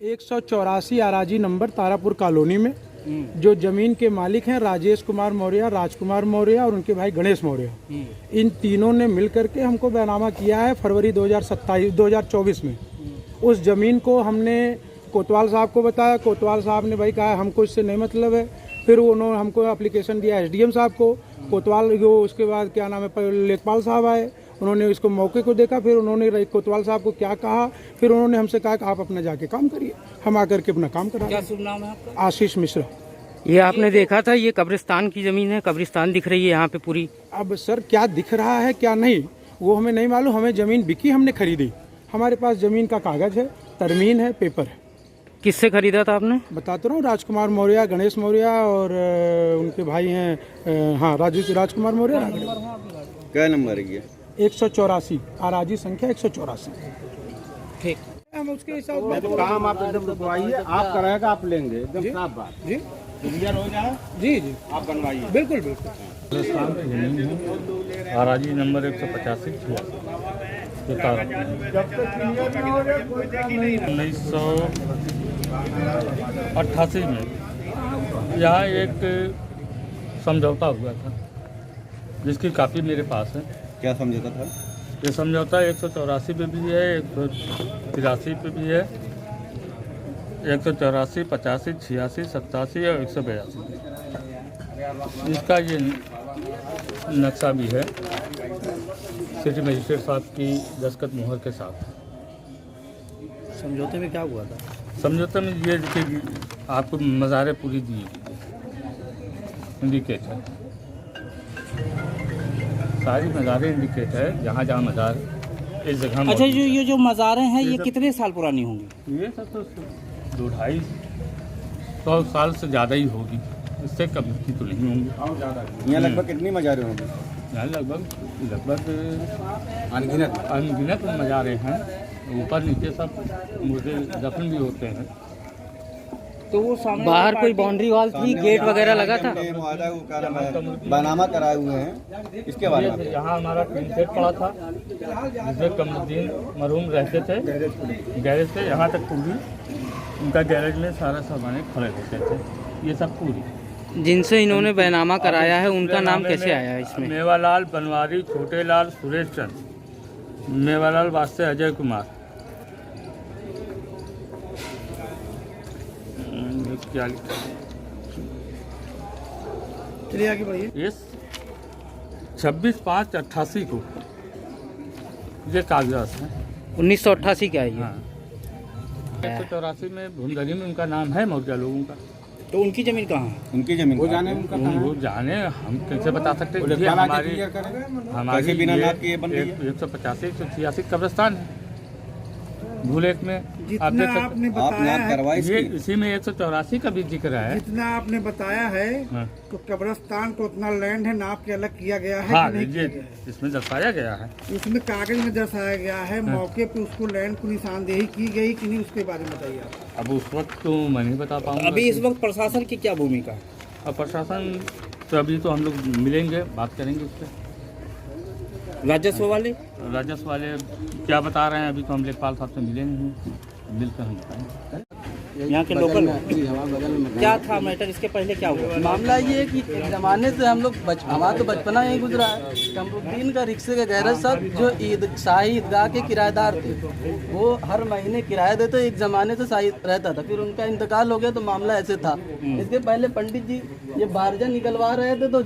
184 आराजी number Tarapur colony में जो जमीन के मालिक हैं राजेश कुमार मौर्य, राजकुमार मौर्य और उनके भाई गणेश मौर्य, इन तीनों ने मिलकर के हमको बैनामा किया है फरवरी 2024 में। उस जमीन को हमने कोतवाल साहब को बताया, कोतवाल साहब ने भाई कहा हमको इससे नहीं मतलब है। फिर उन्होंने हमको एप्लीकेशन दिया एसडीएम साहब को, कोतवाल जो उसके बाद क्या नाम है लेखपाल साहब आए, उन्होंने इसको मौके को देखा। फिर उन्होंने कोतवाल साहब को क्या कहा, फिर उन्होंने हमसे कहा कि आप अपना जाके काम करिए। हम आकर के अपना काम करा। क्या शुभ नाम है आपका? आशीष मिश्रा। ये आपने देखा था, ये कब्रिस्तान की जमीन है, कब्रिस्तान दिख रही है यहाँ पे पूरी। अब सर क्या दिख रहा है क्या नहीं वो हमें नहीं मालूम। हमें ज़मीन बिकी, हमने खरीदी। हमारे पास ज़मीन का कागज़ है, तरमीन है, पेपर है। किससे खरीदा था आपने? बताता रहा हूँ, राजकुमार मौर्य, गणेश मौर्य और उनके भाई हैं हाँ राजकुमार मौर्य। क्या नंबर है ये? 184 आराजी संख्या 184। ठीक, हम उसके हिसाब से काम आप एकदम रुकवाइए, आप कराएगा आप लेंगे, एकदम साफ बात। जी क्लियर हो जाए, जी जी आप बनवाइए। बिल्कुल बिल्कुल। राजस्थान की जमीन है, आराजी नंबर 185 जो तारापुर है। 1988 में यहाँ एक समझौता हुआ था जिसकी कापी मेरे पास है। क्या समझौता था? ये समझौता 184 पे भी है, 183 पे भी है, 184, 85, 86, 87 और 182। इसका ये नक्शा भी है सिटी मजिस्ट्रेट साहब की दस्तखत मोहर के साथ। समझौते में क्या हुआ था? समझौते में ये कि आपको मज़ारें पूरी दी इंडिकेट है, सारी मज़ारें इंडिकेट है, जहाँ जहाँ मज़ार इस जगह। अच्छा, ये जो मज़ारें हैं ये कितने साल पुरानी होंगी? ये सब तो 2-250 साल से ज़्यादा ही होगी, इससे कम की तो नहीं होंगी। यहाँ लगभग कितनी मज़ारें होंगी? यहाँ लगभग अनगिनत मज़ारें हैं, ऊपर नीचे सब मुर्दे दफन भी होते हैं। तो वो बाहर कोई बाउंड्री वॉल थी, गेट वगैरह लगा था? बैनामा कराए हुए हैं, इसके बारे में यहाँ हमारा टीन सेट पड़ा था जिसमें कमरुद्दीन मरहूम रहते थे, गैरेज से यहाँ तक पूरी उनका गैरेज में सारा सामान खड़े होते थे। ये सब पूरी जिनसे इन्होंने बैनामा कराया है उनका नाम कैसे आया है इसमें? मेवालाल बनवारी, छोटे लाल, सुरेश चंद, मेवालाल वास्ते अजय कुमार। क्या लिखा है? चलिए आगे बढ़िए। इस 26/5/88 को ये कागजात हैं। 1988 का है ये। हाँ, 184 में भूमधरी में उनका नाम है मौर्य लोगों का। तो उनकी जमीन कहाँ है? उनकी जमीन वो जाने वो जाने, हम कैसे बता सकते हैं? ये हमारी बिना नाप के ये बन गई है। 185, 186 कब्रिस्तान है भूलेख में। आप देख सकते हैं, आप नाप करवाइए ये इसकी। इसी में 184 का भी जिक्र है। जितना आपने बताया है हाँ, तो कब्रिस्तान को उतना लैंड है, नाप के अलग किया गया है हाँ, कि नहीं ये किया गया इसमें दर्शाया गया है। है? उसमें कागज में दर्शाया गया है, मौके पे उसको लैंड को निशानदेही की गई कि नहीं, उसके बारे में बताइए आप। अब उस वक्त तो मैं नहीं बता पाऊंगा। अभी इस वक्त प्रशासन की क्या भूमिका है? अब प्रशासन तो अभी तो हम लोग मिलेंगे, बात करेंगे उस पर। राजस्व वाले राजस्व वाले क्या बता रहे हैं अभी तो हम लेखपाल साहब से मिले नहीं, मिलकर हम बताएंगे। यहाँ के लोकल क्या था मैटर? इसके पहले क्या हुआ? मामला ये है कि एक ज़माने से हम लोग हमारा तो बचपना यहीं गुजरा है। कमरुद्दीन का रिक्शे के गैरेज साहब जो शाही ईदगाह के किराएदार थे, वो हर महीने किराया देते, एक ज़माने से शाही रहता था। फिर उनका इंतकाल हो गया तो मामला ऐसे था। इसके पहले पंडित जी ये बारजा निकलवा रहे थे तो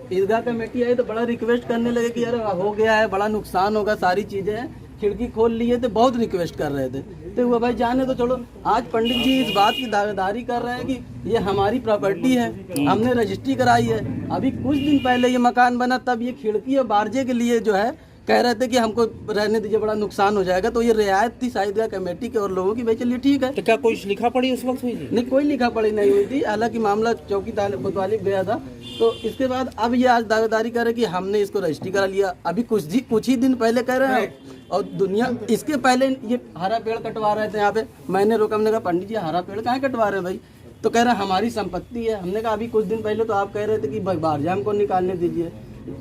ईदगाह कमेटी आई तो बड़ा रिक्वेस्ट करने लगे कि यार हो गया है, बड़ा नुकसान होगा, सारी चीज़ें हैं, खिड़की खोल लिए थे, बहुत रिक्वेस्ट कर रहे थे। तो वो भाई जाने तो चलो, आज पंडित जी इस बात की दावेदारी कर रहे हैं कि ये हमारी प्रॉपर्टी है, हमने रजिस्ट्री कराई है। अभी कुछ दिन पहले ये मकान बना तब ये खिड़की और बारजे के लिए जो है कह रहे थे कि हमको रहने दीजिए, बड़ा नुकसान हो जाएगा। तो ये रियायत थी शायद कमेटी के और लोगों की, भाई चलिए ठीक है। तो क्या कोई लिखा पड़ी उस वक्त हुई थी? नहीं, कोई लिखा पढ़ी नहीं हुई थी, हालांकि मामला चौकी कोतवाली गया था। तो इसके बाद अब ये आज दावेदारी करे कि हमने इसको रजिस्ट्री करा लिया। अभी कुछ ही दिन पहले कह रहे हैं, और दुनिया इसके पहले ये हरा पेड़ कटवा रहे थे यहाँ पे। मैंने रोका, हमने कहा पंडित जी हरा पेड़ कहाँ कटवा रहे हैं भाई? तो कह रहे हैं हमारी संपत्ति है। हमने कहा अभी कुछ दिन पहले तो आप कह रहे थे कि भाई बारजाम को निकालने दीजिए।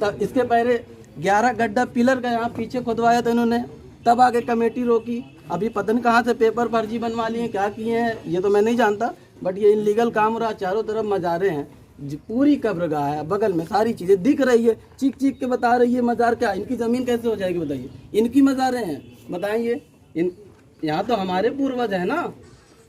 तब इसके पहले 11 गड्ढा पिलर का यहाँ पीछे खुदवाया था इन्होंने, तब आगे कमेटी रोकी। अभी पता नहीं कहाँ से पेपर फर्जी बनवा लिए, क्या किए हैं ये तो मैं नहीं जानता, बट ये इनलीगल काम हो रहा। चारों तरफ मज़ारे हैं, पूरी कब्रगाह है, बगल में सारी चीज़ें दिख रही है, चीख चीख के बता रही है मज़ार क्या। इनकी ज़मीन कैसे हो जाएगी बताइए, इनकी मज़ारे हैं, बताइए। यहाँ तो हमारे पूर्वज हैं ना,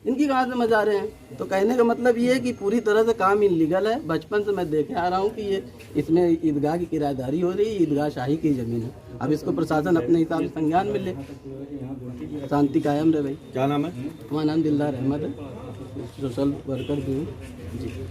इनकी कहाँ से मज़ारे हैं। तो कहने का मतलब ये है कि पूरी तरह से काम इनलीगल है। बचपन से मैं देखे आ रहा हूँ कि ये इसमें ईदगाह की किराएदारी हो रही है, ईदगाह शाही की ज़मीन है। अब इसको प्रशासन अपने हिसाब से संज्ञान में ले, शांति कायम रहे भाई। क्या नाम है? हमारा नाम दिलदार अहमद है, सोशल वर्कर भी हूँ जी।